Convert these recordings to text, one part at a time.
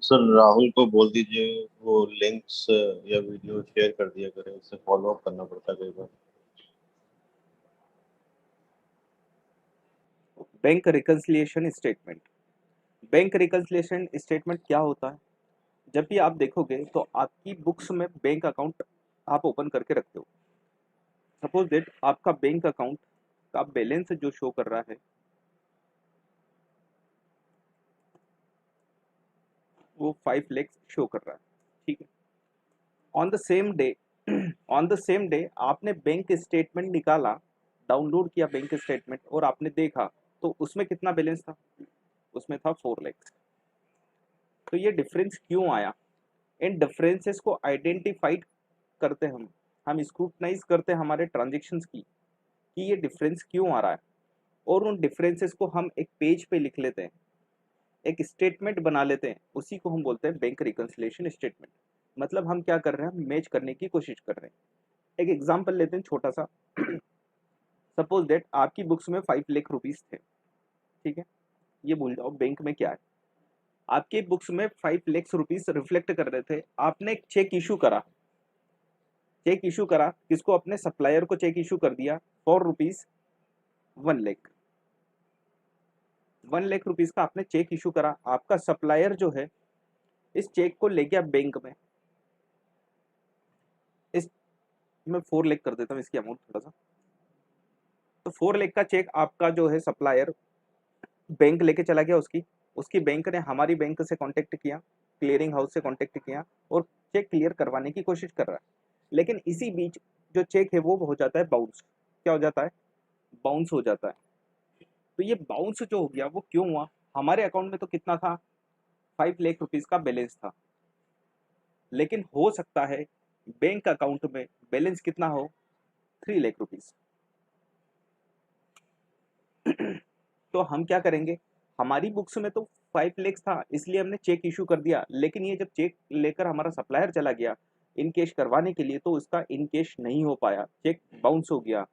Sir Rahul को बोल दीजिए वो लिंक्स या वीडियो शेयर कर दिया करें, उससे फॉलो अप करना पड़ता है कई बार। Bank reconciliation statement. Bank reconciliation statement क्या होता है? जब भी आप देखोगे तो आपकी बुक्स में बैंक अकाउंट आप ओपन करके रखते हो। सपोज दैट आपका बैंक अकाउंट का बैलेंस जो शो कर रहा है वो 5 लाख शो कर रहा है। ठीक है। On the same day on the same day आपने बैंक स्टेटमेंट निकाला, डाउनलोड किया बैंक स्टेटमेंट और आपने देखा तो उसमें कितना बैलेंस था? उसमें था 4 लाख। तो ये डिफरेंस क्यों आया? इन डिफरेंसेस को आइडेंटिफाइड करते हम स्क्रूटनाइज करते हैं हमारे ट्रांजेक्शन्स की कि ये डिफरेंस क्यों आ रहा है, और उन डिफरेंसेस को हम एक पेज पे लिख लेते हैं, एक स्टेटमेंट बना लेते हैं। उसी को हम बोलते हैं बैंक रिकन्सिलिएशन स्टेटमेंट। मतलब हम क्या कर रहे हैं, हम मैच करने की कोशिश कर रहे हैं। एक एग्जांपल लेते हैं छोटा सा। सपोज दैट आपकी बुक्स में 5 लाख रुपीज थे। ठीक है, ये भूल जाओ बैंक में क्या है। आपके बुक्स में 5 लाख रुपीज रिफ्लेक्ट कर रहे थे। आपने एक चेक इशू करा। चेक इशू करा किसको? अपने सप्लायर को चेक इशू कर दिया for rupees 1 lakh. 1 lakh rupees का आपने चेक इशू करा। आपका सप्लायर जो है इस चेक को ले गया बैंक में। इस मैं 4 लाख कर देता हूँ इसकी अमाउंट थोड़ा सा। तो 4 लाख का चेक आपका जो है सप्लायर बैंक लेके चला गया। उसकी उसकी बैंक ने हमारी बैंक से कांटेक्ट किया, क्लियरिंग हाउस से कांटेक्ट किया और चेक क्लियर करवाने की कोशिश कर रहा है। लेकिन इसी बीच जो चेक है वो हो जाता है बाउंस। क्या हो जाता है? बाउंस हो जाता है। तो ये बाउंस जो हो गया वो क्यों हुआ? हमारे अकाउंट में तो कितना था? 5 लाख रुपीज का बैलेंस था। लेकिन हो सकता है बैंक अकाउंट में बैलेंस कितना हो? 3 लाख रुपीज। तो हम क्या करेंगे? हमारी बुक्स में तो 5 लाख था इसलिए हमने चेक इशू कर दिया। लेकिन ये जब चेक लेकर हमारा सप्लायर चला गया इन कैश करवाने के लिए तो उसका इन कैश नहीं हो पाया, चेक बाउंस हो गया।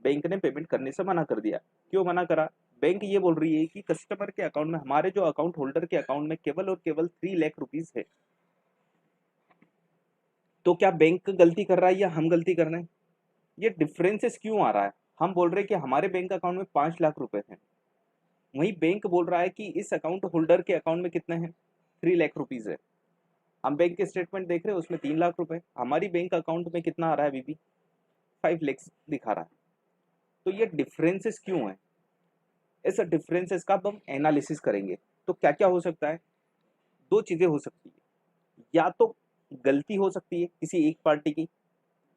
बैंक ने पेमेंट करने से मना कर दिया। क्यों मना करा? बैंक ये बोल रही है कि कस्टमर के अकाउंट में, हमारे जो अकाउंट होल्डर के अकाउंट में केवल और केवल 3 लाख रुपीज है। तो क्या बैंक गलती कर रहा है या हम गलती कर रहे हैं? ये डिफरेंसेस क्यों आ रहा है? हम बोल रहे हैं कि हमारे बैंक अकाउंट में 5 लाख रुपए हैं, वहीं बैंक बोल रहा है कि इस अकाउंट होल्डर के अकाउंट में कितने हैं? 3 लाख रुपीज है। हम बैंक के स्टेटमेंट देख रहे हैं उसमें 3 लाख रुपए, हमारी बैंक अकाउंट में कितना आ रहा है? अभी भी 5 लाख दिखा रहा है। तो ये डिफरेंसेस क्यों है? इस डिफरेंसेस का अब हम एनालिसिस करेंगे। तो क्या क्या हो सकता है? दो चीजें हो सकती है। या तो गलती हो सकती है किसी एक पार्टी की,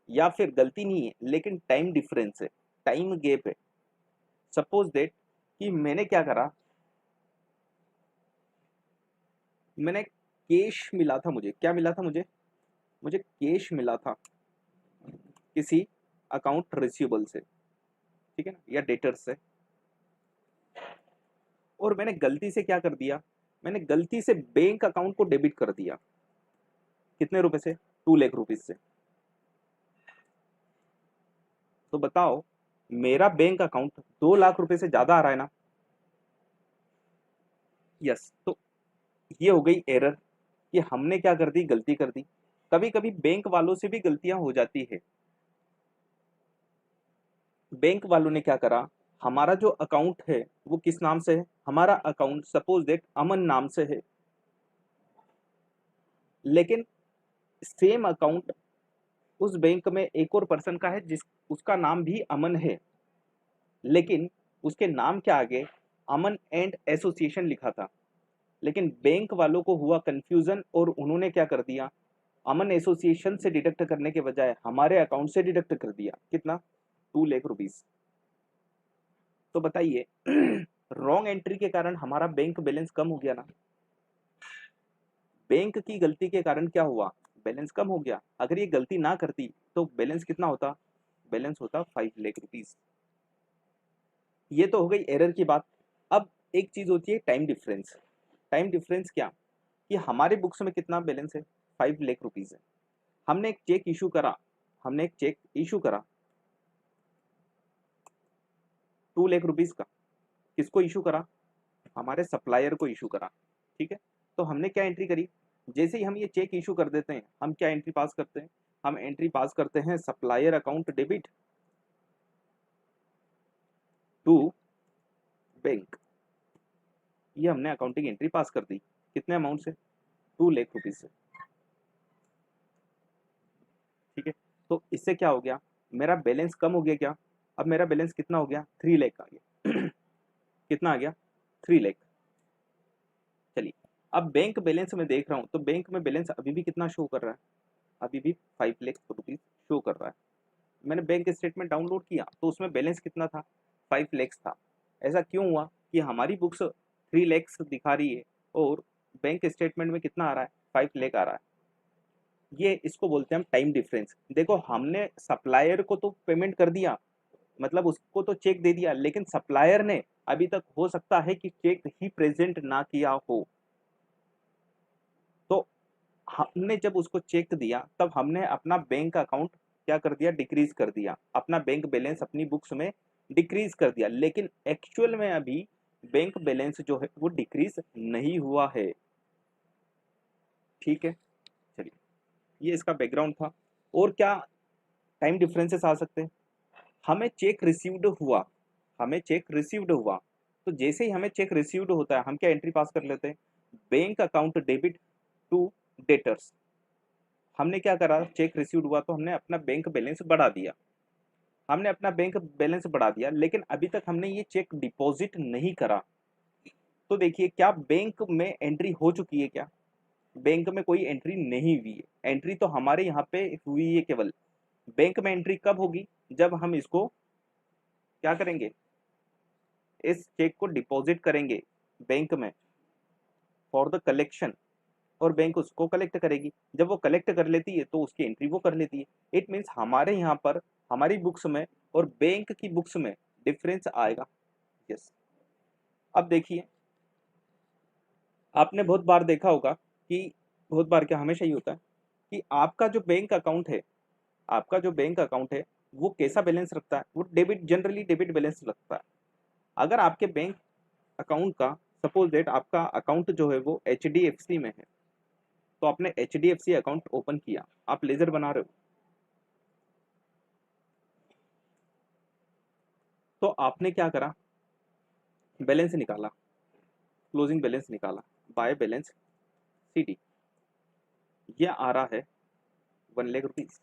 या फिर गलती नहीं है लेकिन टाइम डिफरेंस है, टाइम गैप है। सपोज दैट कि मैंने क्या करा, मैंने कैश मिला था मुझे। क्या मिला था मुझे? मुझे कैश मिला था किसी अकाउंट रिसीवेबल से, ठीक है ना, या डेटर से। और मैंने गलती से क्या कर दिया? मैंने गलती से बैंक अकाउंट को डेबिट कर दिया। कितने रुपए से? 2 लाख रुपीज से। तो बताओ मेरा बैंक अकाउंट 2 लाख रुपए से ज्यादा आ रहा है ना? यस। तो ये हो गई एरर कि हमने क्या कर दी? गलती कर दी। कभी कभी बैंक वालों से भी गलतियां हो जाती है। बैंक वालों ने क्या करा, हमारा जो अकाउंट है वो किस नाम से है? हमारा अकाउंट सपोज दैट अमन नाम से है। लेकिन सेम अकाउंट उस बैंक में एक और पर्सन का है जिस उसका नाम भी अमन है। लेकिन उसके नाम के आगे अमन एंड एसोसिएशन लिखा था। लेकिन बैंक वालों को हुआ कंफ्यूजन और उन्होंने क्या कर दिया, अमन एसोसिएशन से डिडक्ट करने के बजाय हमारे अकाउंट से डिडक्ट कर दिया। कितना? 2 लाख रुपीज। तो बताइए रॉन्ग एंट्री के कारण हमारा बैंक बैलेंस कम हो गया ना? बैंक की गलती के कारण क्या हुआ? बैलेंस कम हो गया। अगर ये गलती ना करती तो बैलेंस कितना होता? बैलेंस होता 5 लाख रुपीज। ये तो हो गई एरर की बात। अब एक चीज होती है टाइम डिफरेंस। टाइम डिफरेंस क्या? कि हमारे बुक्स में कितना बैलेंस है? 5 लाख रुपीज है। हमने एक चेक इशू करा। हमने एक चेक इशू करा 2 लाख रुपीज का। किसको इशू करा? हमारे सप्लायर को इशू करा। ठीक है। तो हमने क्या एंट्री करी, जैसे ही हम ये चेक इशू कर देते हैं हम क्या एंट्री पास करते हैं, हम एंट्री पास करते हैं supplier account debit to bank. ये हमने अकाउंटिंग एंट्री पास कर दी, कितने अमाउंट से, 2 लाख रुपीज से। ठीक है, तो इससे क्या हो गया, मेरा बैलेंस कम हो गया क्या, अब मेरा बैलेंस कितना हो गया, 3 लाख आ गया कितना आ गया, 3 लाख। चलिए अब बैंक बैलेंस में देख रहा हूँ तो बैंक में बैलेंस अभी भी कितना शो कर रहा है, अभी भी 5 लाख रुपीज शो कर रहा है। मैंने बैंक स्टेटमेंट डाउनलोड किया तो उसमें बैलेंस कितना था, 5 लाख था। ऐसा क्यों हुआ कि हमारी बुक्स 3 लाख दिखा रही है और बैंक स्टेटमेंट में कितना आ रहा है, 5 लाख आ रहा है। ये इसको बोलते हैं हम टाइम डिफरेंस। देखो हमने सप्लायर को तो पेमेंट कर दिया, मतलब उसको तो चेक दे दिया, लेकिन सप्लायर ने अभी तक हो सकता है कि चेक ही प्रेजेंट ना किया हो। तो हमने जब उसको चेक दिया तब हमने अपना बैंक अकाउंट क्या कर दिया, डिक्रीज कर दिया, अपना बैंक बैलेंस अपनी बुक्स में डिक्रीज कर दिया, लेकिन एक्चुअल में अभी बैंक बैलेंस जो है वो डिक्रीज नहीं हुआ है। ठीक है, चलिए ये इसका बैकग्राउंड था। और क्या टाइम डिफरेंसेस आ सकते हैं, हमें चेक रिसीव्ड हुआ, हमें चेक रिसीव्ड हुआ, तो जैसे ही हमें चेक रिसीव्ड होता है हम क्या एंट्री पास कर लेते हैं, bank account debit to debtors. हमने क्या करा, चेक रिसीव्ड हुआ तो हमने अपना बैंक बैलेंस बढ़ा दिया, हमने अपना बैंक बैलेंस बढ़ा दिया, लेकिन अभी तक हमने ये चेक डिपॉजिट नहीं करा। तो देखिए क्या बैंक में एंट्री हो चुकी है क्या, बैंक में कोई एंट्री नहीं हुई है। एंट्री तो हमारे यहाँ पे हुई है केवल, बैंक में एंट्री कब होगी, जब हम इसको क्या करेंगे, इस चेक को डिपॉजिट करेंगे बैंक में फॉर द कलेक्शन, और बैंक उसको कलेक्ट करेगी। जब वो कलेक्ट कर लेती है तो उसकी एंट्री वो कर लेती है। इट मीन्स हमारे यहाँ पर हमारी बुक्स में और बैंक की बुक्स में डिफरेंस आएगा। यस, अब देखिए आपने बहुत बार देखा होगा कि, बहुत बार क्या हमेशा ही होता है कि आपका जो बैंक अकाउंट है, आपका जो बैंक अकाउंट है वो कैसा बैलेंस रखता है, वो डेबिट, जनरली डेबिट बैलेंस रखता है। अगर आपके बैंक अकाउंट का सपोज डेट आपका अकाउंट जो है वो HDFC में है, तो आपने HDFC अकाउंट ओपन किया, आप लेजर बना रहे हो, तो आपने क्या करा, बैलेंस निकाला, क्लोजिंग बैलेंस निकाला, बाय बैलेंस CD, ये आ रहा है 1 लाख रुपीज।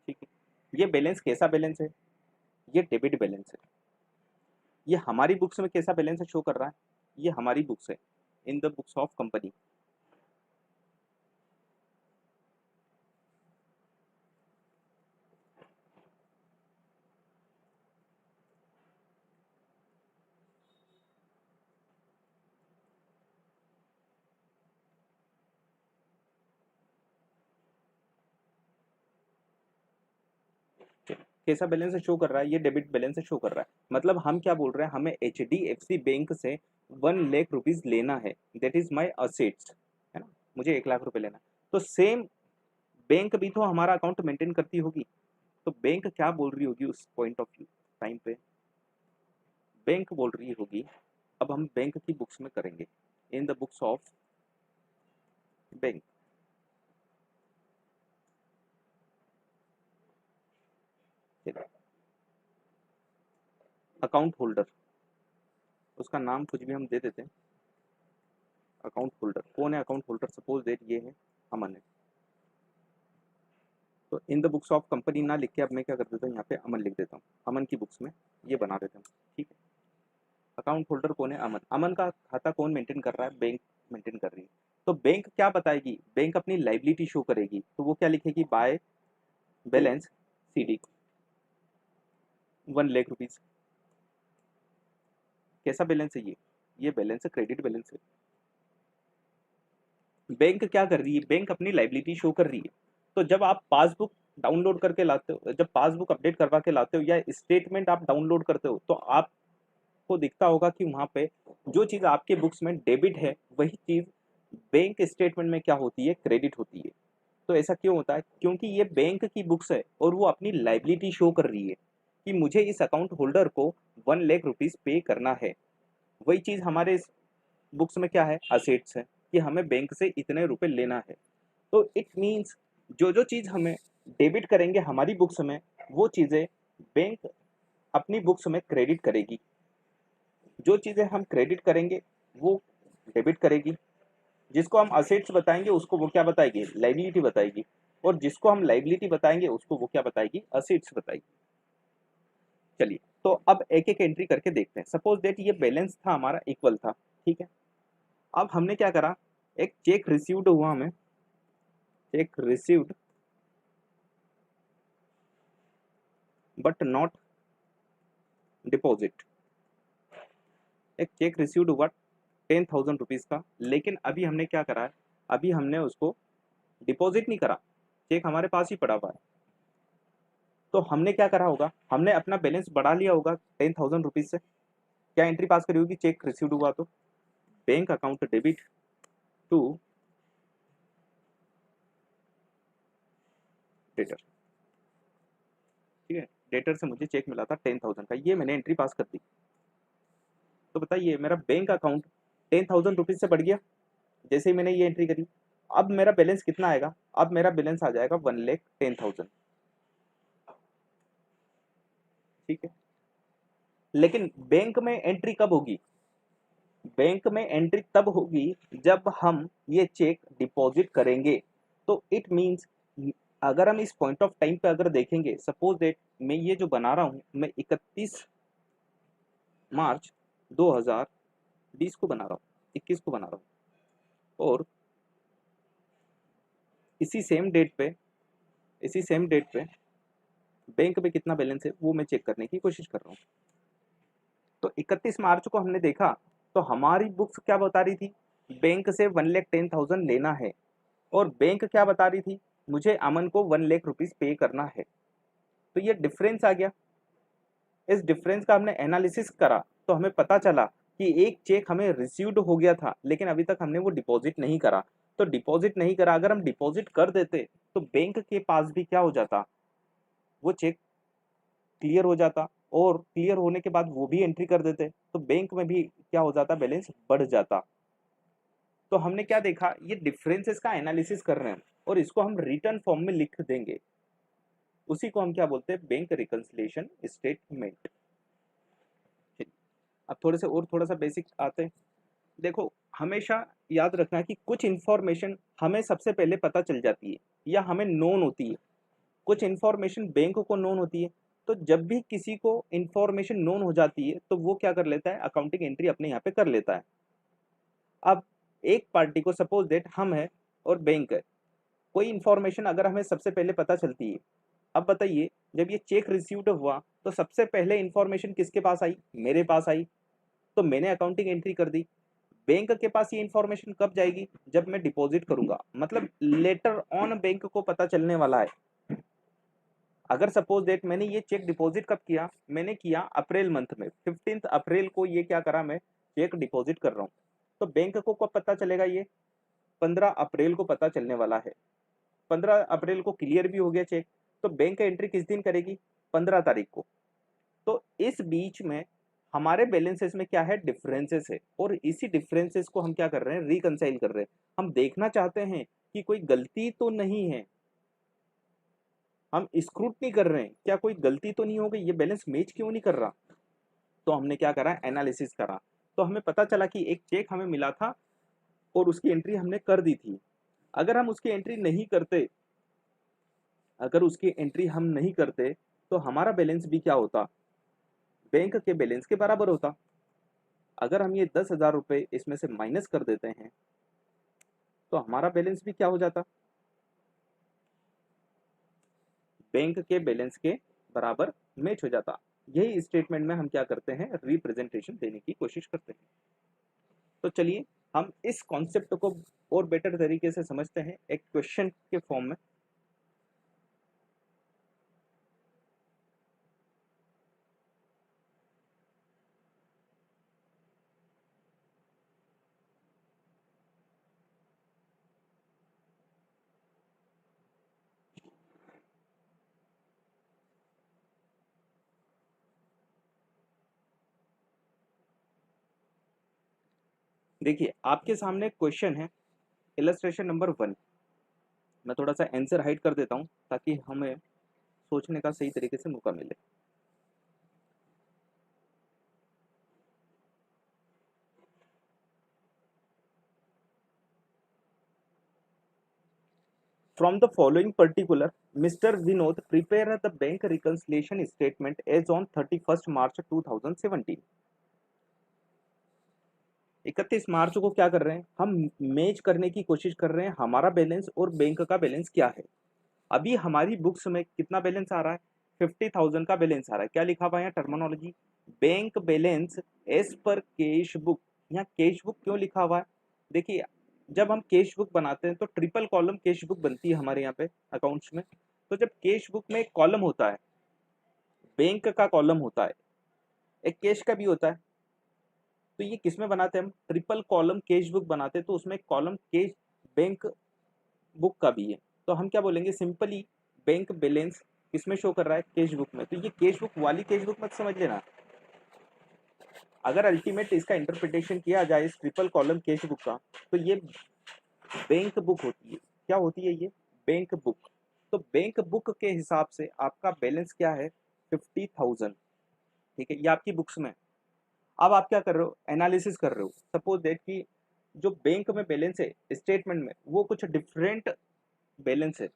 ठीक है, ये बैलेंस कैसा बैलेंस है, ये डेबिट बैलेंस है। ये हमारी बुक्स में कैसा बैलेंस शो कर रहा है, ये हमारी बुक्स है, in the books of company. कैसा बैलेंस शो कर रहा है, ये डेबिट बैलेंस शो कर रहा है। मतलब हम क्या बोल रहे हैं, हमें HDFC बैंक से 1 लाख रुपीज लेना है, दैट इज माई असेट्स, है ना, मुझे 1 लाख रुपए लेना है। तो सेम बैंक भी तो हमारा अकाउंट मेंटेन करती होगी, तो बैंक क्या बोल रही होगी उस पॉइंट ऑफ व्यू टाइम पे, बैंक बोल रही होगी, अब हम बैंक की बुक्स में करेंगे, in the books of bank. Account holder, उसका नाम कुछ भी हम दे देते हैं, अकाउंट होल्डर कौन है, अकाउंट होल्डर सपोज दैट ये है अमन है, तो in the books of company ना लिख के अब मैं क्या कर देता हूँ, यहाँ पे अमन लिख देता हूँ, अमन की बुक्स में ये बना देता हूँ। ठीक है, अकाउंट होल्डर कौन है, अमन, अमन का खाता कौन मेंटेन कर रहा है, बैंक मेंटेन कर रही है। तो बैंक क्या बताएगी, बैंक अपनी लाइबिलिटी शो करेगी, तो वो क्या लिखेगी, by balance CD 1 lakh rupees. कैसा बैलेंस है ये बैलेंस है, क्रेडिट बैलेंस है। बैंक क्या कर रही है, बैंक अपनी लाइबिलिटी शो कर रही है। तो जब आप पासबुक डाउनलोड करके लाते हो, जब पासबुक अपडेट करवा के लाते हो या स्टेटमेंट आप डाउनलोड करते हो, तो आपको दिखता होगा कि वहां पे जो चीज आपके बुक्स में डेबिट है वही चीज बैंक स्टेटमेंट में क्या होती है, क्रेडिट होती है। तो ऐसा क्यों होता है, क्योंकि ये बैंक की बुक्स है और वो अपनी लाइबिलिटी शो कर रही है कि मुझे इस अकाउंट होल्डर को 1 लाख रुपीज पे करना है। वही चीज हमारे बुक्स में क्या है, असेट्स है। कि हमें बैंक से इतने रुपए लेना है। तो इट मीन्स जो जो चीज़ हमें डेबिट करेंगे हमारी बुक्स में, वो चीज़ें बैंक अपनी बुक्स में क्रेडिट करेगी। जो चीज़ें हम क्रेडिट करेंगे वो डेबिट करेगी। जिसको हम असेट्स बताएंगे उसको वो क्या बताएगी, लाइबिलिटी बताएगी। और जिसको हम लाइबिलिटी बताएंगे उसको वो क्या बताएगी, असेट्स बताएगी। चलिए, तो अब एक एक एंट्री करके देखते हैं। सपोज दैट ये बैलेंस था हमारा इक्वल था, ठीक है। अब हमने क्या करा, एक चेक रिसीव्ड हुआ, हमें check received but not deposit. एक चेक रिसीव्ड हुआ 10,000 रुपीज़ का, लेकिन अभी हमने क्या करा है, अभी हमने उसको डिपॉजिट नहीं करा, चेक हमारे पास ही पड़ा हुआ है। तो हमने क्या करा होगा, हमने अपना बैलेंस बढ़ा लिया होगा 10,000 रुपीज़ से। क्या एंट्री पास करी होगी, चेक रिसीव्ड हुआ तो bank account debit to debtor, ठीक है। डेटर से मुझे चेक मिला था 10,000 का, ये मैंने एंट्री पास कर दी। तो बताइए मेरा बैंक अकाउंट 10,000 रुपीज़ से बढ़ गया जैसे ही मैंने ये एंट्री करी। अब मेरा बैलेंस कितना आएगा, अब मेरा बैलेंस आ जाएगा 1,10,000, ठीक है। लेकिन बैंक में एंट्री कब होगी, बैंक में एंट्री तब होगी जब हम ये चेक डिपॉजिट करेंगे। तो इट मींस अगर हम इस पॉइंट ऑफ टाइम पे अगर देखेंगे, सपोज दैट मैं ये जो बना रहा हूँ मैं 31 मार्च 2020 को बना रहा हूँ, 21 को बना रहा हूँ, और इसी सेम डेट पे बैंक में कितना बैलेंस है वो मैं चेक करने की कोशिश कर रहा हूँ। तो 31 मार्च को हमने देखा तो हमारी बुक्स क्या बता रही थी, बैंक से 1,10,000 लेना है, और बैंक क्या बता रही थी, मुझे अमन को 1,00,000 रुपीज़ पे करना है। तो ये डिफरेंस आ गया। इस डिफरेंस का हमने एनालिसिस करा तो हमें पता चला कि एक चेक हमें रिसीव्ड हो गया था लेकिन अभी तक हमने वो डिपॉजिट नहीं करा। तो डिपॉजिट नहीं करा, अगर हम डिपॉजिट कर देते तो बैंक के पास भी क्या हो जाता, वो चेक क्लियर हो जाता, और क्लियर होने के बाद वो भी एंट्री कर देते तो बैंक में भी क्या हो जाता, बैलेंस बढ़ जाता। तो हमने क्या देखा, ये डिफरेंसेस का एनालिसिस कर रहे हैं और इसको हम रिटर्न फॉर्म में लिख देंगे। उसी को हम क्या बोलते हैं, बैंक रिकंसिलिएशन स्टेटमेंट। अब थोड़ा सा बेसिक आते हैं। देखो, हमेशा याद रखना कि कुछ इन्फॉर्मेशन हमें सबसे पहले पता चल जाती है या हमें नोन होती है, कुछ इन्फॉर्मेशन बैंक को नोन होती है। तो जब भी किसी को इन्फॉर्मेशन नोन हो जाती है तो वो क्या कर लेता है, अकाउंटिंग एंट्री अपने यहाँ पे कर लेता है। अब एक पार्टी को, सपोज दैट हम है और बैंक है, कोई इन्फॉर्मेशन अगर हमें सबसे पहले पता चलती है। अब बताइए, जब ये चेक रिसीव्ड हुआ तो सबसे पहले इन्फॉर्मेशन किसके पास आई, मेरे पास आई, तो मैंने अकाउंटिंग एंट्री कर दी। बैंक के पास ये इन्फॉर्मेशन कब जाएगी, जब मैं डिपॉजिट करूंगा, मतलब लेटर ऑन बैंक को पता चलने वाला है। अगर सपोज डेट मैंने ये चेक डिपॉजिट कब किया, मैंने किया अप्रैल मंथ में, 15 अप्रैल को ये क्या करा, मैं चेक डिपॉजिट कर रहा हूँ। तो बैंक को कब पता चलेगा, ये 15 अप्रैल को पता चलने वाला है। 15 अप्रैल को क्लियर भी हो गया चेक, तो बैंक एंट्री किस दिन करेगी, 15 तारीख को। तो इस बीच में हमारे बैलेंसेस में क्या है, डिफरेंसेस है, और इसी डिफरेंसेस को हम क्या कर रहे हैं, रिकंसाइल कर रहे हैं। हम देखना चाहते हैं कि कोई गलती तो नहीं है, हम स्क्रूटनी कर रहे हैं, क्या कोई गलती तो नहीं हो गई, ये बैलेंस मैच क्यों नहीं कर रहा। तो हमने क्या करा, एनालिसिस करा। तो हमें पता चला कि एक चेक हमें मिला था और उसकी एंट्री हमने कर दी थी। अगर हम उसकी एंट्री नहीं करते, अगर उसकी एंट्री हम नहीं करते तो हमारा बैलेंस भी क्या होता, बैंक के बैलेंस के बराबर होता। अगर हम ये 10,000 रुपये इसमें से माइनस कर देते हैं तो हमारा बैलेंस भी क्या हो जाता, बैंक के बैलेंस के बराबर मैच हो जाता। यही स्टेटमेंट में हम क्या करते हैं, रिप्रेजेंटेशन देने की कोशिश करते हैं। तो चलिए हम इस कॉन्सेप्ट को और बेटर तरीके से समझते हैं एक क्वेश्चन के फॉर्म में। देखिए आपके सामने क्वेश्चन है, इलस्ट्रेशन नंबर 1, मैं थोड़ा सा आंसर हाइड कर देता हूँ ताकि हमें सोचने का सही तरीके से मौका मिले। From the following particular, Mr. Vinod prepared the bank reconciliation statement as on 31st March 2017. 31 मार्च को क्या कर रहे हैं हम, मैच करने की कोशिश कर रहे हैं हमारा बैलेंस और बैंक का बैलेंस क्या है। अभी हमारी बुक्स में कितना बैलेंस आ रहा है, 50,000 का बैलेंस आ रहा है। क्या लिखा हुआ है terminology, bank balance as per cash book. यहाँ कैश बुक क्यों लिखा हुआ है, देखिए जब हम कैश बुक बनाते हैं तो ट्रिपल कॉलम कैश बुक बनती है हमारे यहाँ पे अकाउंट्स में। तो जब कैश बुक में एक कॉलम होता है, बैंक का कॉलम होता है, एक कैश का भी होता है, तो ये किस में बनाते हैं हम, ट्रिपल कॉलम कैश बुक बनाते हैं, तो उसमें कॉलम कैश बैंक बुक का भी है। तो हम क्या बोलेंगे सिंपली, बैंक बैलेंस किसमें शो कर रहा है, कैश बुक में। तो ये कैश बुक वाली कैश बुक मत समझ लेना, अगर अल्टीमेट इसका इंटरप्रिटेशन किया जाए इस ट्रिपल कॉलम कैश बुक का, तो ये बैंक बुक होती है। क्या होती है ये, बैंक बुक। तो बैंक बुक के हिसाब से आपका बैलेंस क्या है, 50,000, ठीक है, ये आपकी बुक्स में। अब आप क्या कर रहे हो, एनालिसिस कर रहे हो। सपोज दैट कि जो बैंक में बैलेंस है स्टेटमेंट में वो कुछ डिफरेंट बैलेंस है,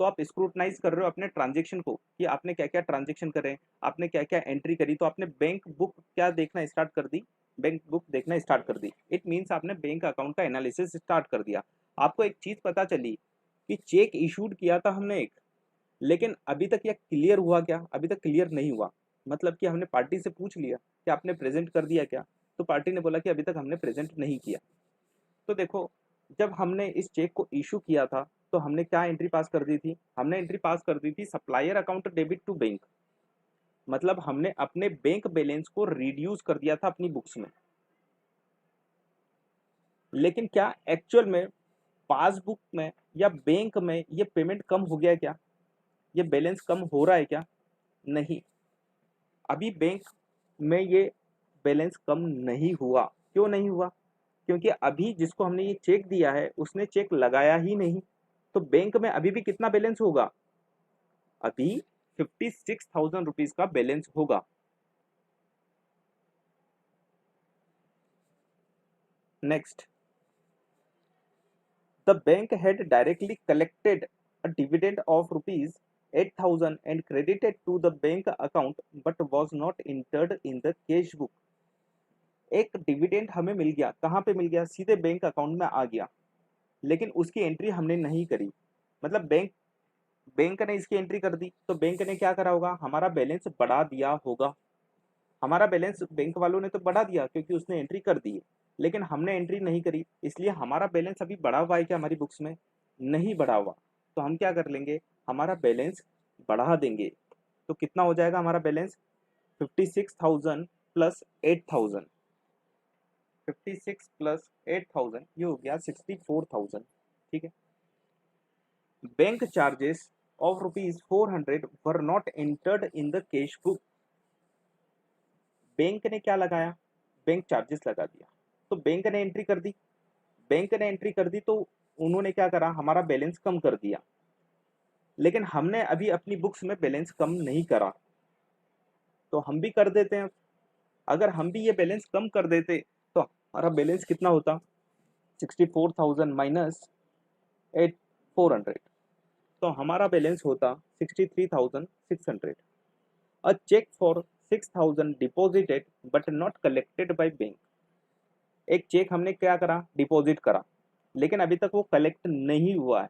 तो आप स्क्रूटनाइज कर रहे हो अपने ट्रांजेक्शन को कि आपने क्या क्या ट्रांजेक्शन करे, आपने क्या क्या एंट्री करी। तो आपने बैंक बुक क्या देखना स्टार्ट कर दी, बैंक बुक देखना स्टार्ट कर दी। इट मीन्स आपने बैंक अकाउंट का एनालिसिस स्टार्ट कर दिया। आपको एक चीज पता चली कि चेक इशूड किया था हमने एक, लेकिन अभी तक यह क्लियर हुआ क्या, अभी तक क्लियर नहीं हुआ। मतलब कि हमने पार्टी से पूछ लिया कि आपने प्रेजेंट कर दिया क्या, तो पार्टी ने बोला कि अभी तक हमने प्रेजेंट नहीं किया। तो देखो जब हमने इस चेक को इशू किया था तो हमने क्या एंट्री पास कर दी थी, हमने एंट्री पास कर दी थी supplier account debit to bank. मतलब हमने अपने बैंक बैलेंस को रिड्यूस कर दिया था अपनी बुक्स में। लेकिन क्या एक्चुअल में पासबुक में या बैंक में ये पेमेंट कम हो गया है क्या, ये बैलेंस कम हो रहा है क्या, नहीं, अभी बैंक में ये बैलेंस कम नहीं हुआ। क्यों नहीं हुआ, क्योंकि अभी जिसको हमने ये चेक दिया है उसने चेक लगाया ही नहीं। तो बैंक में अभी भी कितना बैलेंस होगा, अभी 56,000 रुपीज का बैलेंस होगा। Next, the bank had directly collected a dividend of rupees 8,000 and credited to the bank account but was not entered in the cash book. एक डिविडेंड हमें मिल गया, कहाँ पे मिल गया, सीधे बैंक अकाउंट में आ गया, लेकिन उसकी एंट्री हमने नहीं करी। मतलब बैंक ने इसकी एंट्री कर दी, तो बैंक ने क्या करा होगा, हमारा बैलेंस बढ़ा दिया होगा। हमारा बैलेंस बैंक वालों ने तो बढ़ा दिया क्योंकि उसने एंट्री कर दी है, लेकिन हमने एंट्री नहीं करी, इसलिए हमारा बैलेंस अभी बढ़ा हुआ है क्या हमारी बुक्स में, नहीं बढ़ा हुआ। तो हम क्या कर लेंगे, हमारा बैलेंस बढ़ा देंगे। तो कितना हो जाएगा हमारा बैलेंस, 56,000 प्लस 8,000, 56 प्लस 8,000 ये हो गया 64,000, ठीक है। Bank charges of rupees 400 were not entered in the cash book। Bank ने क्या लगाया, बैंक चार्जेस लगा दिया। तो बैंक ने एंट्री कर दी, बैंक ने एंट्री कर दी तो उन्होंने क्या करा, हमारा बैलेंस कम कर दिया। लेकिन हमने अभी अपनी बुक्स में बैलेंस कम नहीं करा, तो हम भी कर देते हैं। अगर हम भी ये बैलेंस कम कर देते तो हमारा बैलेंस कितना होता, 64,000 माइनस 400, तो हमारा बैलेंस होता 63,600। A cheque for 6,000 deposited but not collected by bank. एक चेक हमने क्या करा, डिपॉजिट करा, लेकिन अभी तक वो कलेक्ट नहीं हुआ है।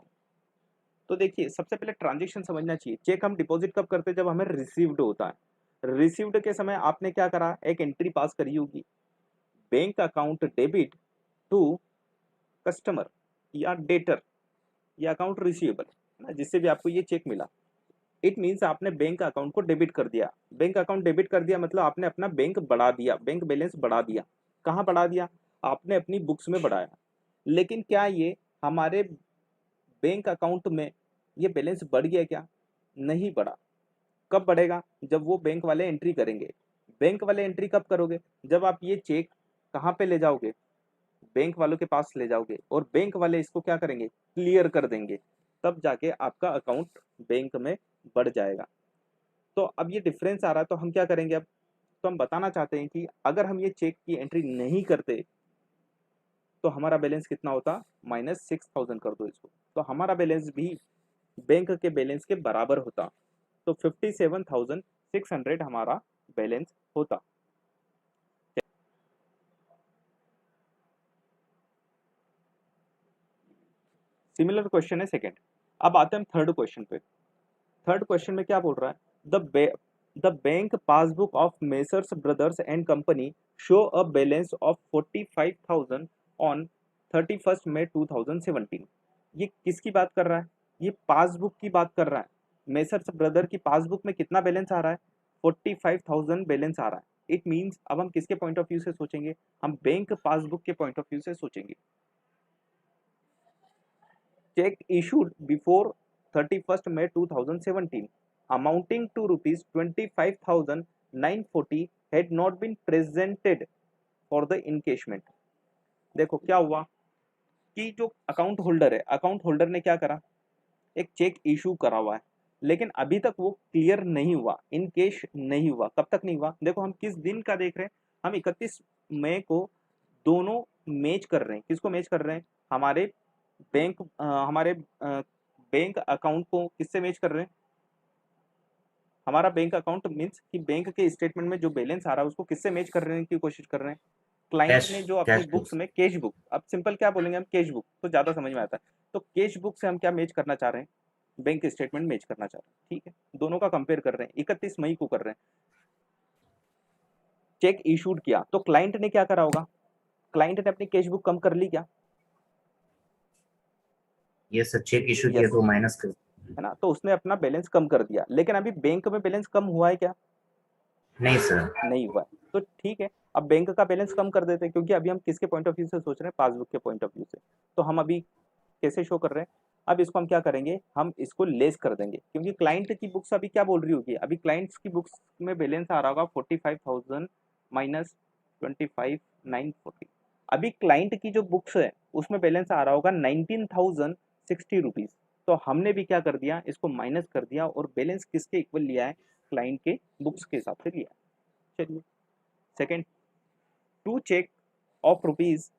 तो देखिए सबसे पहले ट्रांजेक्शन समझना चाहिए। चेक हम डिपॉजिट कब करते हैं, जब हमें रिसीव्ड होता है। रिसीव्ड के समय आपने क्या करा, एक एंट्री पास करी होगी, bank account debit to customer या डेटर या अकाउंट रिसीवेबल ना, जिससे भी आपको ये चेक मिला। इट मीन्स आपने बैंक अकाउंट को डेबिट कर दिया। बैंक अकाउंट डेबिट कर दिया मतलब आपने अपना बैंक बढ़ा दिया, बैंक बैलेंस बढ़ा दिया। कहाँ बढ़ा दिया, आपने अपनी बुक्स में बढ़ाया। लेकिन क्या ये हमारे बैंक अकाउंट में ये बैलेंस बढ़ गया क्या, नहीं बढ़ा। कब बढ़ेगा, जब वो बैंक वाले एंट्री करेंगे। बैंक वाले एंट्री कब करोगे, जब आप ये चेक कहाँ पे ले जाओगे, बैंक वालों के पास ले जाओगे और बैंक वाले इसको क्या करेंगे, क्लियर कर देंगे, तब जाके आपका अकाउंट बैंक में बढ़ जाएगा। तो अब ये डिफरेंस आ रहा है, तो हम क्या करेंगे अब, तो हम बताना चाहते हैं कि अगर हम ये चेक की एंट्री नहीं करते तो हमारा बैलेंस कितना होता, -6000 कर दो इसको, तो हमारा बैलेंस भी बैंक के बैलेंस के बराबर होता, तो 57,600 हमारा बैलेंस होता। सिमिलर क्वेश्चन है सेकंड। अब आते हैं थर्ड क्वेश्चन पे। थर्ड क्वेश्चन में क्या बोल रहा है, the bank passbook of messrs brothers and company show a balance of 45,000 on 31 मई 2017। ये किसकी बात कर रहा है, ये पासबुक की बात कर रहा है। मेसर्स ब्रदर की पासबुक में कितना बैलेंस आ रहा है, 45,000 बैलेंस आ रहा है। इट मीन्स अब हम किसके पॉइंट ऑफ व्यू से सोचेंगे, हम बैंक पासबुक के पॉइंट ऑफ व्यू से सोचेंगे। check issued before 31st May 2017 amounting to rupees 25,940 had not been presented for the encashment। देखो क्या हुआ कि जो अकाउंट होल्डर है, अकाउंट होल्डर ने क्या करा, एक चेक इशू करा हुआ है, लेकिन अभी तक वो क्लियर नहीं हुआ, इन कैश नहीं हुआ। कब तक नहीं हुआ, देखो हम किस दिन का देख रहे हैं, हम 31 मई को दोनों मैच कर रहे हैं। किसको मैच कर रहे हैं, हमारे हमारे बैंक अकाउंट को किससे मैच कर रहे हैं, हमारा बैंक अकाउंट मीन्स कि बैंक के स्टेटमेंट में जो बैलेंस आ रहा है उसको किससे मैच करने की कोशिश कर रहे हैं, क्लाइंट कैश ने जो अपनी कैश बुक्स में कैश बुक, अब सिंपल क्या बोलेंगे हम, कैश बुक तो ज्यादा समझ में आता है, तो कैश बुक से हम क्या मैच करना चाह रहे हैं, बैंक स्टेटमेंट मैच करना चाह रहे हैं। ठीक है, दोनों का कंपेयर कर रहे हैं, 31 मई को कर रहे हैं। चेक इशूड किया तो क्लाइंट ने क्या करा होगा, क्लाइंट ने अपनी कैश बुक कम कर ली क्या, ये सर चेक इशू किया यस तो माइनस कर, है ना, तो उसने अपना बैलेंस कम कर दिया, लेकिन अभी बैंक में बैलेंस कम हुआ है क्या, नहीं सर, नहीं हुआ है। तो ठीक है, अब बैंक का बैलेंस कम कर देते हैं, क्योंकि अभी हम किसके पॉइंट ऑफ व्यू से सोच रहे हैं, पासबुक के पॉइंट ऑफ व्यू से। तो हम अभी कैसे शो कर रहे हैं, अब इसको हम क्या करेंगे, हम इसको लेस कर देंगे, क्योंकि क्लाइंट की बुक्स अभी क्या बोल रही होगी, अभी क्लाइंट्स की बुक्स में बैलेंस आ रहा होगा 45,000 माइनस 25,940। अभी क्लाइंट की जो बुक्स है उसमें बैलेंस आ रहा होगा 19,060 रुपीज। तो हमने भी क्या कर दिया, इसको माइनस कर दिया और बैलेंस किसके इक्वल लिया है, क्लाइंट के बुक्स के हिसाब से लिया है। चलिए second, two cheque of rupees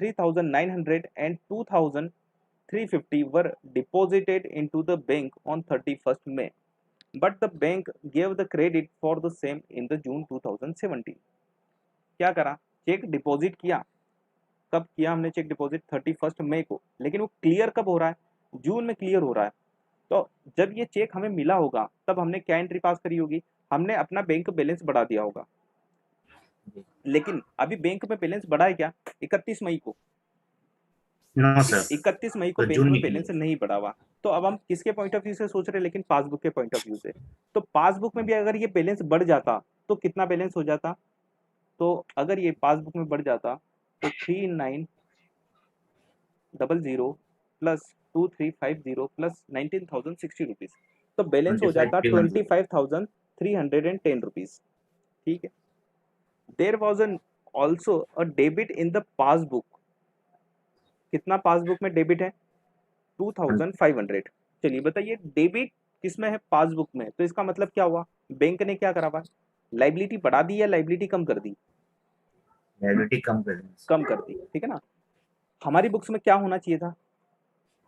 3,900 and 2,350 were deposited into the bank on 31st May, but the bank gave the credit for the same in the June 2017। क्या करा, चेक डिपॉजिट किया, कब किया हमने चेक डिपॉजिट, 31st मई को, लेकिन वो clear कब हो रहा है, जून में क्लियर हो रहा है। तो जब ये चेक हमें मिला होगा तब हमने क्या एंट्री पास करी होगी, हमने अपना बैंक बैलेंस बढ़ा दिया होगा, लेकिन अभी बैंक में बैलेंस बढ़ा है क्या, 31 मई को, नो सर, 31 मई को तो बैंक जून में में बैलेंस क्लियर, नहीं बढ़ा हुआ। तो अब हम किसके पॉइंट ऑफ व्यू से सोच रहे हैं, लेकिन पासबुक के पॉइंट ऑफ व्यू से। तो पासबुक में भी अगर ये बैलेंस बढ़ जाता तो कितना बैलेंस हो जाता, तो अगर ये पासबुक में बढ़ जाता तो 3900 प्लस 2350 प्लस 19,060 रुपीज, तो बैलेंस हो जाता 25,310, 25,310 रुपीज। ठीक है, there was an also a debit in the passbook, कितना पासबुक में डेबिट है, 2,500। चलिए बताइए डेबिट किसमें है, पासबुक में, तो इसका मतलब क्या हुआ, बैंक ने क्या करा हुआ, लाइबिलिटी बढ़ा दी या लाइबिलिटी कम कर दी, लायबिलिटी कम कर देंगे, कम कर दी। ठीक है ना, हमारी बुक्स में क्या होना चाहिए था,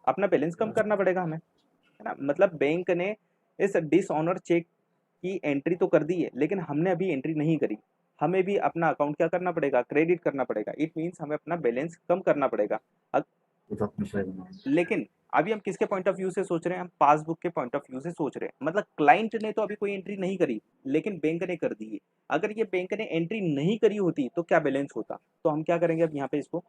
अपना बैलेंस कम करना पड़ेगा हमें, है ना, मतलब बैंक ने इस डिसऑनर चेक की एंट्री तो कर दी है, लेकिन हमने अभी एंट्री नहीं करी, हमें भी अपना अकाउंट क्या करना पड़ेगा, क्रेडिट करना पड़ेगा। इट मीन्स हमें अपना बैलेंस कम करना पड़ेगा। तो अपने फायदे में। लेकिन अभी हम किसके पॉइंट ऑफ व्यू से सोच रहे हैं, हम पासबुक के पॉइंट ऑफ व्यू से सोच रहे हैं, मतलब क्लाइंट ने तो अभी कोई एंट्री नहीं करी, लेकिन बैंक ने कर दी है। अगर ये बैंक ने एंट्री नहीं करी होती तो क्या बैलेंस होता, तो हम क्या करेंगे, अब यहाँ पे इसको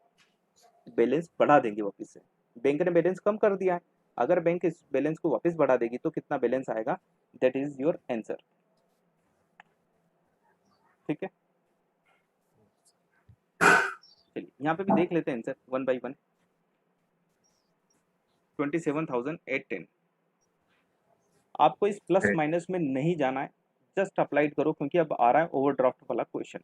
बैलेंस बढ़ा देंगे वापस से, बैंक ने बैलेंस कम कर दिया है, अगर बैंक इस बैलेंस को वापस बढ़ा देगी तो कितना बैलेंस आएगा, दैट इज योर आंसर। ठीक है, चलिए यहाँ पे भी देख लेते हैं आंसर वन बाई वन। 27,810, आपको इस प्लस माइनस में नहीं जाना है, जस्ट अप्लाइड करो, क्योंकि अब आ रहा है ओवरड्राफ्ट वाला question.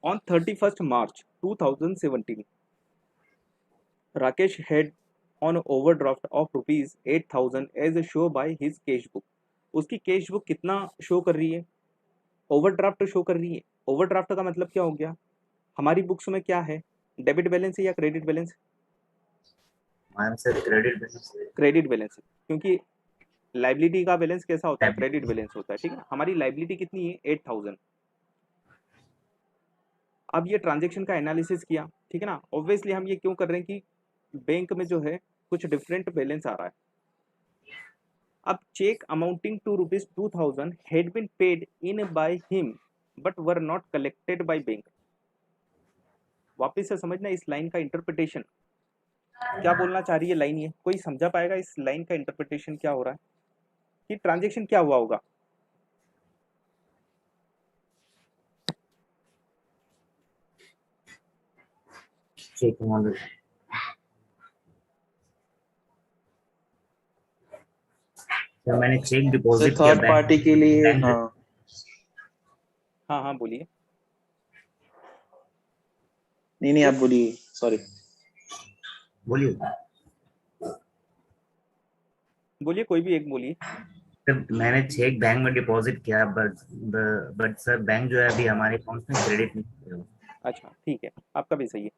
On 31st March 2017, Rakesh had on overdraft of rupees 8,000 as show by his cash book. उसकी कैश बुक कितना शो कर रही है? ओवरड्राफ्ट शो कर रही है। ओवरड्राफ्ट का मतलब क्या हो गया? हमारी बुक्स में क्या है? डेबिट बैलेंस है या credit balance? Ma'am sir credit balance credit balance, क्योंकि लाइबिलिटी का बैलेंस कैसा होता है? Debit. क्रेडिट बैलेंस होता है, ठीक है। हमारी लाइबिलिटी कितनी है? 8,000। अब ये ट्रांजेक्शन का एनालिसिस किया, ठीक है ना। ऑब्वियसली हम ये क्यों कर रहे हैं कि बैंक में जो है कुछ डिफरेंट बैलेंस आ रहा है। अब cheque amounting to ₹2,000 had been paid in by him but were not collected by bank. वापस से समझना इस लाइन का इंटरप्रिटेशन, क्या बोलना चाह रही है लाइन, ये कोई समझा पाएगा इस लाइन का इंटरप्रिटेशन क्या हो रहा है कि ट्रांजेक्शन क्या हुआ होगा? चेक अमाउंट सर मैंने चेक डिपॉजिट किया थर्ड पार्टी के लिए बैंक हाँ हाँ हाँ बोलिए। नहीं आप बोलिए सॉरी बोलिए बोलिए कोई भी एक बोलिए। सर मैंने चेक बैंक में डिपॉजिट किया बट सर बैंक जो है अभी हमारे अकाउंट में क्रेडिट नहीं कर रहा है। अच्छा ठीक है, आपका भी सही है,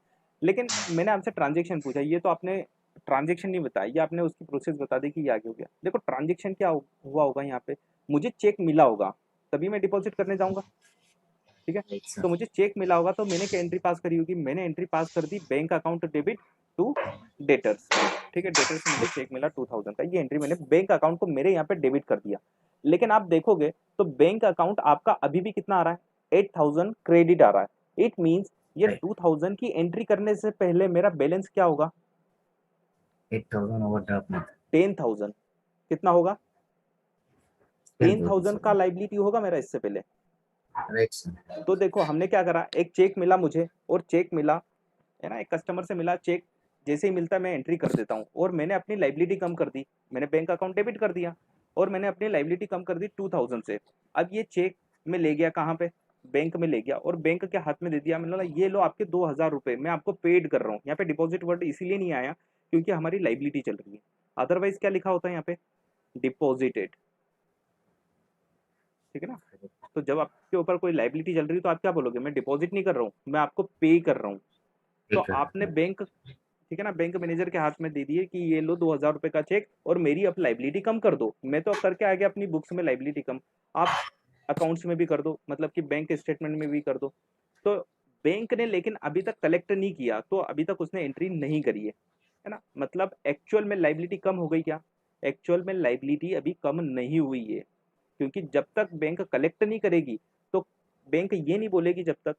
लेकिन मैंने आपसे ट्रांजेक्शन पूछा, ये तो आपने ट्रांजेक्शन नहीं बताया, ये आपने उसकी प्रोसेस बता दी कि ये आगे हो गया। देखो ट्रांजेक्शन क्या हुआ होगा यहाँ पे, मुझे चेक मिला होगा तभी मैं डिपॉजिट करने जाऊंगा, ठीक है। राइट सर तो मुझे चेक मिला होगा तो मैंने क्या एंट्री पास करी होगी? मैंने एंट्री पास कर दी bank account debit to debtors, ठीक है। डेटर्स से मुझे चेक मिला 2,000 का, ये एंट्री मैंने बैंक अकाउंट को मेरे यहाँ पे डेबिट कर दिया। लेकिन आप देखोगे तो बैंक अकाउंट आपका अभी भी कितना आ रहा है? 8,000 क्रेडिट आ रहा है। इट मीन्स ये Right. 2,000 की एंट्री करने से पहले मेरा बैलेंस क्या होगा? 8,000 ओवरड्राफ्ट में 10,000। कितना होगा? 10,000 का लाइबिलिटी होगा मेरा इससे पहले। राइट सर तो देखो हमने क्या करा, एक चेक मिला मुझे, और चेक मिला है ना, एक कस्टमर से मिला चेक, जैसे ही मिलता है मैं एंट्री कर देता हूँ, और मैंने अपनी लाइबिलिटी कम कर दी, मैंने बैंक अकाउंट डेबिट कर दिया और मैंने अपनी लाइबिलिटी कम कर दी 2,000 से। अब ये चेक में ले गया कहाँ पे? बैंक में ले गया, और बैंक के हाथ में दे दिया, मैंने बोला ये लो आपके 2,000 रुपये, मैं आपको पेड कर रहा हूँ। यहाँ पे डिपॉजिट वर्ड इसीलिए नहीं आया क्योंकि हमारी लाइबिलिटी चल रही है, अदरवाइज क्या लिखा होता है यहाँ पे? डिपॉजिटेड, ठीक है ना। तो जब आपके ऊपर कोई लाइबिलिटी चल रही है तो आप क्या बोलोगे? मैं डिपॉजिट नहीं कर रहा हूँ, मैं आपको पे कर रहा हूँ। तो ठीक है आपने बैंक, ठीक है ना, बैंक मैनेजर के हाथ में दे दिए कि ये लो 2,000 रुपये का चेक और मेरी अब लाइबिलिटी कम कर दो। मैं तो करके आ गया अपनी बुक्स में लाइबिलिटी कम, आप अकाउंट्स में भी कर दो, मतलब कि बैंक स्टेटमेंट में भी कर दो। तो बैंक ने लेकिन अभी तक कलेक्ट नहीं किया, तो अभी तक उसने एंट्री नहीं करी है ना। मतलब एक्चुअल में लाइबिलिटी कम हो गई क्या? एक्चुअल में लाइबिलिटी अभी कम नहीं हुई है, क्योंकि जब तक बैंक कलेक्ट नहीं करेगी तो बैंक ये नहीं बोलेगी जब तक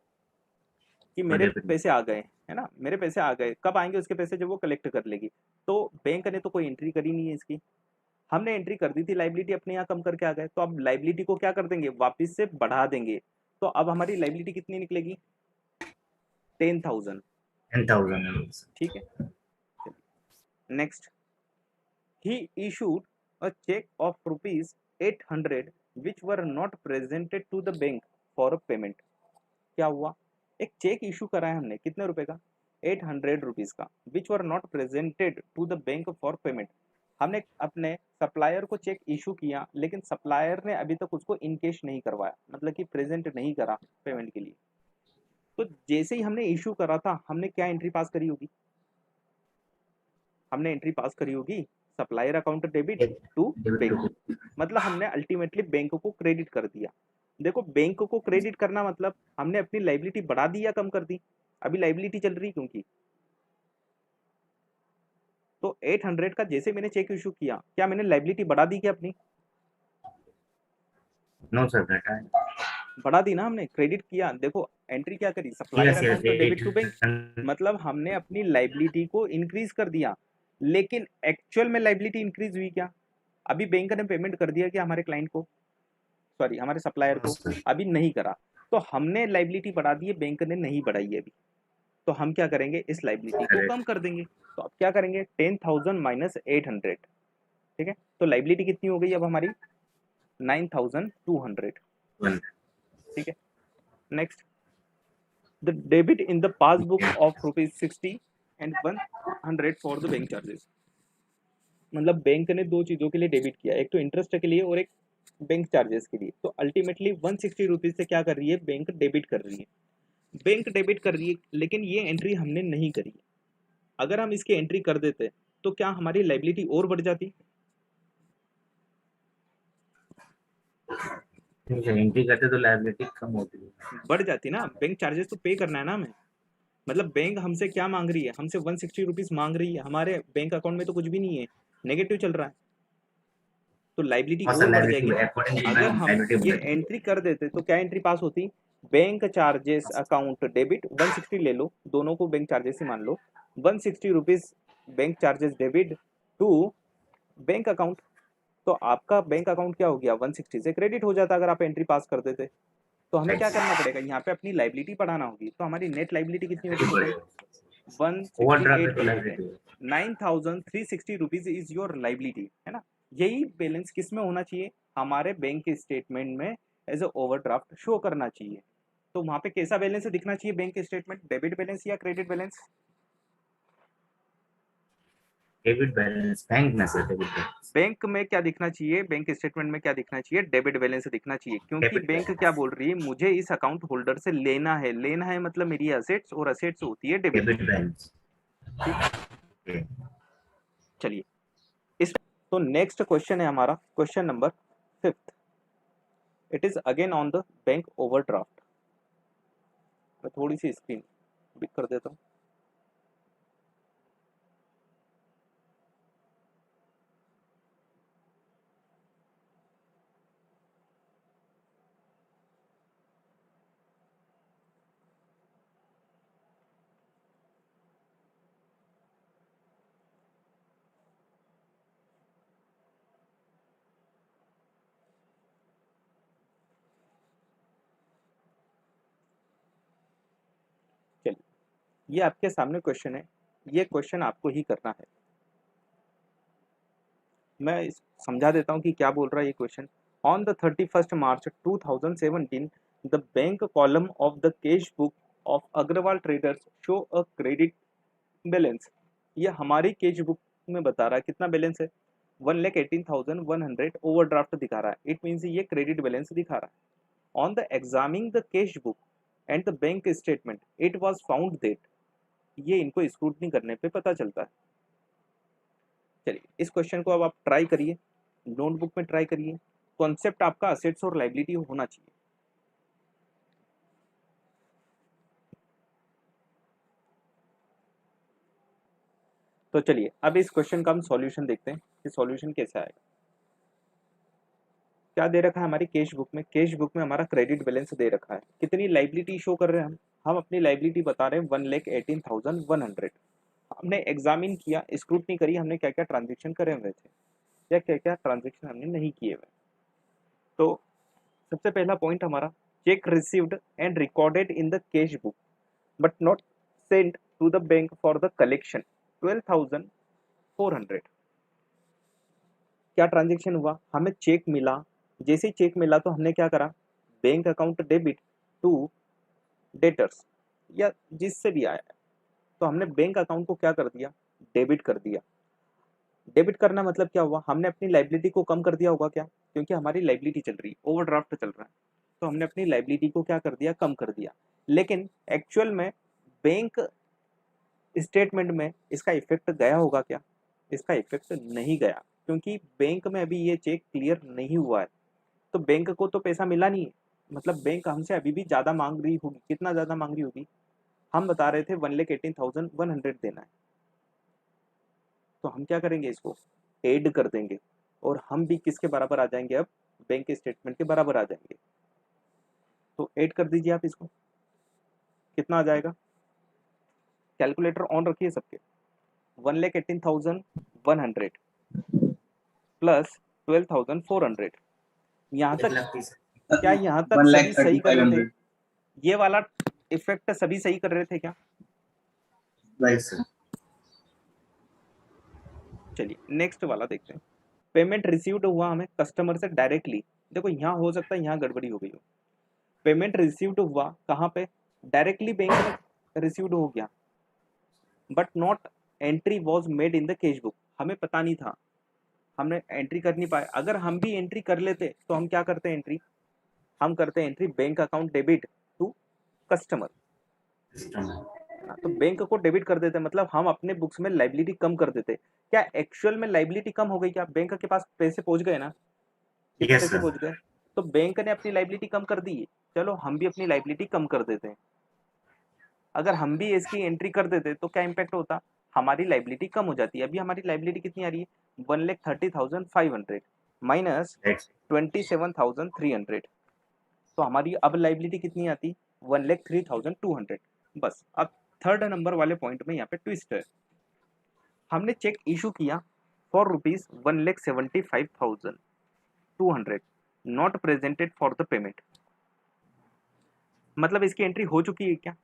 कि मेरे पैसे आ गए, है ना, मेरे पैसे आ गए। कब आएंगे उसके पैसे? जब वो कलेक्ट कर लेगी। तो बैंक ने तो कोई एंट्री करी नहीं है इसकी, हमने एंट्री कर दी थी, लाइबिलिटी अपने यहाँ कम करके आ गए, तो अब लाइबिलिटी को क्या कर देंगे? वापस से बढ़ा देंगे। तो अब हमारी लाइबिलिटी कितनी निकलेगी? 10,000, 10,000 ठीक है। Next, he issued a check of ₹800 which were not presented to the bank for a payment। क्या हुआ? एक चेक इशू करा है हमने, कितने रुपए का? 800 रुपीज का, which were not presented to the bank for payment. हमने अपने सप्लायर को चेक इशू किया, लेकिन सप्लायर ने अभी तक उसको इनकेश नहीं करवाया, मतलब कि प्रेजेंट नहीं करा पेमेंट के लिए। तो जैसे ही हमने इशू करा था, हमने क्या एंट्री पास करी होगी? हमने एंट्री पास करी होगी supplier account debit to bank, मतलब हमने अल्टीमेटली बैंक को क्रेडिट कर दिया। देखो बैंक को क्रेडिट करना मतलब हमने अपनी लाइबिलिटी बढ़ा दी या कम कर दी? अभी लाइबिलिटी चल रही क्योंकि, तो 800 का जैसे मैंने चेक इशू किया, क्या मैंने लाइबिलिटी बढ़ा दी क्या अपनी? नो सर बेटा बढ़ा दी ना हमने, क्रेडिट किया। देखो एंट्री क्या करी? Supplier yes yes account debit to bank, मतलब हमने अपनी लाइबिलिटी को इंक्रीज कर दिया। लेकिन एक्चुअल में लाइबिलिटी इंक्रीज हुई क्या? अभी बैंक ने पेमेंट कर दिया क्या हमारे क्लाइंट को, सॉरी हमारे सप्लायर को? अभी नहीं करा। तो हमने लाइबिलिटी बढ़ा दी है, बैंक ने नहीं बढ़ाई है अभी। तो हम क्या करेंगे? इस लाइबिलिटी को कम कर देंगे। तो अब क्या करेंगे? 10,000 माइनस 800, ठीक है। तो लाइबिलिटी कितनी हो गई अब हमारी? 9,200, ठीक है। Next, the debit in the passbook of ₹60 and 100 for the bank charges. मतलब बैंक ने दो चीज़ों के लिए डेबिट किया, एक तो इंटरेस्ट के लिए और एक बैंक चार्जेस के लिए। तो अल्टीमेटली 160 रुपीज़ से क्या कर रही है, बैंक डेबिट कर रही है। बैंक डेबिट कर रही है, लेकिन ये एंट्री हमने नहीं करी है। अगर हम इसकी एंट्री कर देते तो क्या हमारी लाइबिलिटी और बढ़ जाती? एंट्री करते तो लायबिलिटी कम होती है। बढ़ जाती ना, बैंक चार्जेस तो पे करना है ना हमें। मतलब बैंक हमसे क्या मांग रही है, हमसे 160 रुपीज़ मांग रही है, हमारे बैंक अकाउंट में तो कुछ भी नहीं है, नेगेटिव चल रहा है, तो लाइबिलिटी और सर और बढ़ जाएगी लायबिलिटी ना। अकॉर्डिंग टू अगर हम लायबिलिटी ये बढ़ जाती एंट्री कर देते तो क्या एंट्री पास होती, बैंक चार्जेस अकाउंट डेबिट 160 ले लो, दोनों को बैंक चार्जेस ही मान लो, 160 rupees bank charges debit to bank account. तो आपका बैंक अकाउंट क्या हो गया, 160 से क्रेडिट हो जाता अगर आप एंट्री पास कर देते। तो हमें क्या करना पड़ेगा, यहाँ पे अपनी लाइबिलिटी बढ़ाना होगी। तो हमारी नेट लाइबिलिटी कितनी होगी टोटल, ओवरड्राफ्ट 168 तो रुपीज है। Liability 9360 rupees is your liability, है ना। यही बैलेंस किस में होना चाहिए, हमारे बैंक स्टेटमेंट में एज ए ओवरड्राफ्ट शो करना चाहिए। तो वहां पे कैसा बैलेंस दिखना चाहिए बैंक स्टेटमेंट, डेबिट बैलेंस या credit balance? Debit balance bank में सर डेबिट बैलेंस बैंक में क्या दिखना चाहिए, बैंक स्टेटमेंट में क्या दिखना चाहिए, डेबिट बैलेंस दिखना चाहिए। क्योंकि डेबिट बैंक क्या बोल रही है, मुझे इस अकाउंट होल्डर से लेना है, लेना है मतलब मेरी असेट्स, और असेट्स होती है डेबिट। Debit balance. ठीक, चलिए इस तो नेक्स्ट क्वेश्चन है हमारा question number 5th। It is again on the bank overdraft. मैं थोड़ी सी स्क्रीन बिग कर देता हूँ। चलिए ये आपके सामने क्वेश्चन है, ये क्वेश्चन आपको ही करना है। मैं समझा देता हूँ कि क्या बोल रहा है ये question. On the 31st March 2017 the bank column of the cash book of Agarwal traders show a credit balance. ये हमारी कैश बुक में बता रहा है कितना बैलेंस है, 1,18,100 ओवरड्राफ्ट दिखा रहा है। इट मीन्स ये क्रेडिट बैलेंस दिखा रहा है। On the examining the cash book and the bank statement it was found that, ये इनको स्क्रूटनी करने पे पता चलता है। चलिए इस क्वेश्चन को अब आप ट्राई करिए, नोटबुक में ट्राई करिए। कॉन्सेप्ट आपका असेट्स और लाइबिलिटी होना चाहिए। तो चलिए अब इस क्वेश्चन का हम सॉल्यूशन देखते हैं कि सॉल्यूशन कैसे आएगा। क्या दे रखा है हमारी कैश बुक में, कैश बुक में हमारा क्रेडिट बैलेंस दे रखा है। कितनी लाइबिलिटी शो कर रहे हैं हम अपनी लाइबिलिटी बता रहे हैं 1,18,100। हमने एग्जामिन किया, स्क्रूटनी करी, हमने क्या क्या ट्रांजेक्शन करे हुए थे या क्या क्या ट्रांजेक्शन हमने नहीं किए हुए। तो सबसे पहला पॉइंट हमारा, cheque received and recorded in the cash book but not sent to the bank for the collection 12,400। क्या ट्रांजेक्शन हुआ, हमें चेक मिला, जैसे ही चेक मिला तो हमने क्या करा, bank account debit to debtors या जिससे भी आया है, तो हमने बैंक अकाउंट को क्या कर दिया, डेबिट कर दिया। डेबिट करना मतलब क्या हुआ, हमने अपनी लाइबिलिटी को कम कर दिया होगा क्या, क्योंकि हमारी लाइबिलिटी चल रही है, ओवरड्राफ्ट चल रहा है, तो हमने अपनी लाइबिलिटी को क्या कर दिया, कम कर दिया। लेकिन एक्चुअल में बैंक स्टेटमेंट में इसका इफेक्ट गया होगा क्या, इसका इफेक्ट नहीं गया, क्योंकि बैंक में अभी ये चेक क्लियर नहीं हुआ है, तो बैंक को तो पैसा मिला नहीं है। मतलब बैंक हमसे अभी भी ज़्यादा मांग रही होगी, कितना ज़्यादा मांग रही होगी, हम बता रहे थे 1,18,100 देना है, तो हम क्या करेंगे, इसको ऐड कर देंगे और हम भी किसके बराबर आ जाएंगे, अब बैंक स्टेटमेंट के बराबर आ जाएंगे। तो ऐड कर दीजिए आप इसको, कितना आ जाएगा, कैलकुलेटर ऑन रखिए सबके। 1,18,100 प्लस 12,400, यहाँ तक क्या, यहाँ तक सभी सही कर रहे थे, ये वाला इफेक्ट सभी सही कर रहे थे क्या? Right sir. चलिए नेक्स्ट वाला देखते हैं। पेमेंट रिसीव्ड हुआ हमें कस्टमर से डायरेक्टली, देखो यहाँ हो सकता है यहाँ गड़बड़ी हो गई हो। पेमेंट रिसीव्ड हुआ कहाँ पे, डायरेक्टली बैंक में रिसीव्ड हो गया, but not entry was made in the cash book. हमें पता नहीं था, हमने एंट्री कर नहीं पाए। अगर हम भी एंट्री कर लेते तो हम क्या करते हैं एंट्री, हम करते हैं entry bank account debit to customer, तो बैंक को डेबिट कर देते, मतलब हम अपने बुक्स में लाइबिलिटी कम कर देते। क्या एक्चुअल में लाइबिलिटी कम हो गई क्या? बैंक के पास पैसे पहुंच गए ना, कितने Yes, पैसे sir. पहुंच गए, तो बैंक ने अपनी लाइबिलिटी कम कर दी है, चलो हम भी अपनी लाइबिलिटी कम कर देते हैं। अगर हम भी इसकी एंट्री कर देते तो क्या इम्पैक्ट होता, हमारी लाइबिलिटी कम हो जाती है। अभी हमारी लाइबिलिटी कितनी आ रही है, 1,30,500 माइनस Right. 27,300, तो हमारी अब लाइबिलिटी कितनी आती, 1,03,200। बस अब थर्ड नंबर वाले पॉइंट में यहाँ पे ट्विस्ट है। हमने चेक इशू किया for ₹1,75,200 not presented for the payment, मतलब इसकी एंट्री हो चुकी है क्या?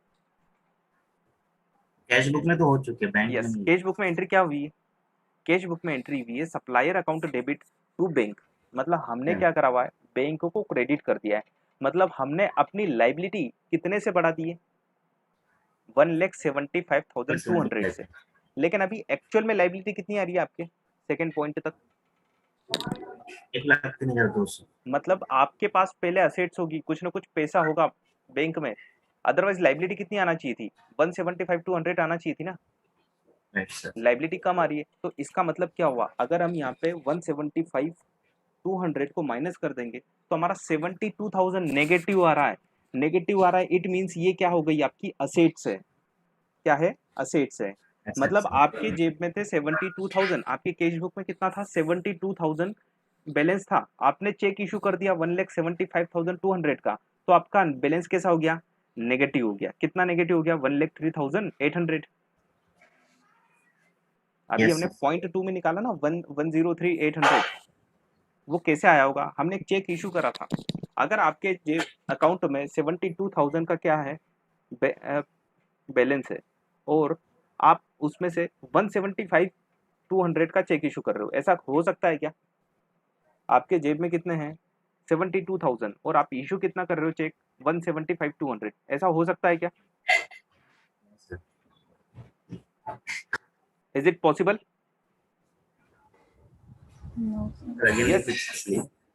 कैश बुक में तो हो चुके हैं, बैंक में यस, नहीं। कैश बुक में एंट्री क्या हुई है, कैश बुक में एंट्री हुई है supplier account debit to bank, मतलब हमने क्या करा हुआ है, बैंक को क्रेडिट कर दिया है, मतलब हमने अपनी लाइबिलिटी कितने से बढ़ा दी है, 1,75,200 से। लेकिन अभी एक्चुअल में लाइबिलिटी कितनी आ रही है आपके सेकंड पॉइंट तक, 1,03,200। मतलब आपके पास पहले असेट्स होगी, कुछ ना कुछ पैसा होगा बैंक में, अदरवाइज लाइबिलिटी कितनी आना चाहिए थी, 1,75,200 आना चाहिए थी ना, राइट सर। लाइबिलिटी कम आ रही है। तो इसका मतलब क्या हुआ, अगर हम यहाँ पे 1,75,200 को माइनस कर देंगे तो हमारा 72,000 नेगेटिव आ रहा है, नेगेटिव आ रहा है, इट मीन्स ये क्या हो गई आपकी असेट्स है, क्या है, असेट्स है। मतलब आपके जेब में थे 72,000, आपके कैश बुक में कितना था, 72,000 बैलेंस था, आपने चेक इशू कर दिया 1,75,200 का, तो आपका बैलेंस कैसा हो गया, नेगेटिव हो गया। कितना नेगेटिव हो गया, 1,03,800। अभी Yes, हमने sir. पॉइंट 2 में निकाला ना 1,03,800, वो कैसे आया होगा, हमने चेक इशू करा था। अगर आपके जेब अकाउंट में 72,000 का क्या है बैलेंस है, और आप उसमें से 1,75,200 का चेक इशू कर रहे हो, ऐसा हो सकता है क्या? आपके जेब में कितने हैं, 72,000, और आप इशू कितना कर रहे हो चेक, 1,75,200, ऐसा हो सकता है क्या? Is it possible? Yes.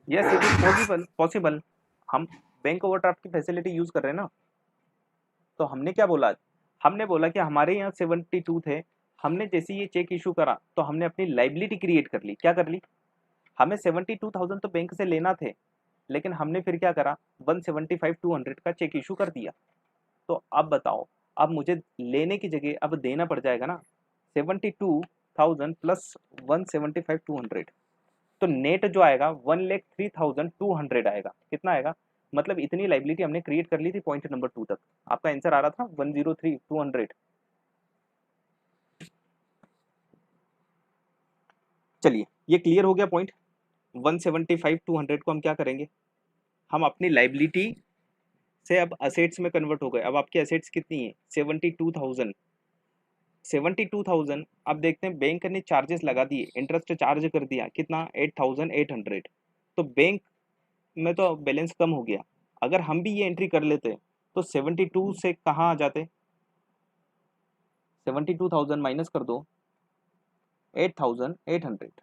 Yes it is possible. हम बैंक ओवरड्राफ्ट की फैसिलिटी यूज कर रहे हैं ना, तो हमने क्या बोला, हमने बोला कि हमारे यहाँ 72 थे, हमने जैसे ये चेक इशू करा तो हमने अपनी लाइबिलिटी क्रिएट कर ली, क्या कर ली, हमें 72,000 तो बैंक से लेना थे, लेकिन हमने फिर क्या करा, 1,75,200 का चेक इशू कर दिया। तो अब बताओ, अब मुझे लेने की जगह अब देना पड़ जाएगा ना, 72,000 प्लस 1,75,200, तो नेट जो आएगा 1,03,200 आएगा। कितना आएगा, मतलब इतनी लाइबिलिटी हमने क्रिएट कर ली थी पॉइंट नंबर 2 तक, आपका आंसर आ रहा था 1,03,200। चलिए ये क्लियर हो गया पॉइंट। 1,75,200 को हम क्या करेंगे, हम अपनी लाइबिलिटी से अब असेट्स में कन्वर्ट हो गए। अब आपकी असेट्स कितनी है, 72,000। 72,000 अब देखते हैं, बैंक ने चार्जेस लगा दिए, इंटरेस्ट चार्ज कर दिया, कितना, 8,800, तो बैंक में तो बैलेंस कम हो गया। अगर हम भी ये एंट्री कर लेते तो 72 से कहाँ आ जाते, 72,000 माइनस कर दो 8,800,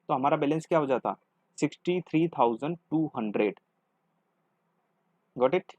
तो हमारा बैलेंस क्या हो जाता, 63,200। Got it.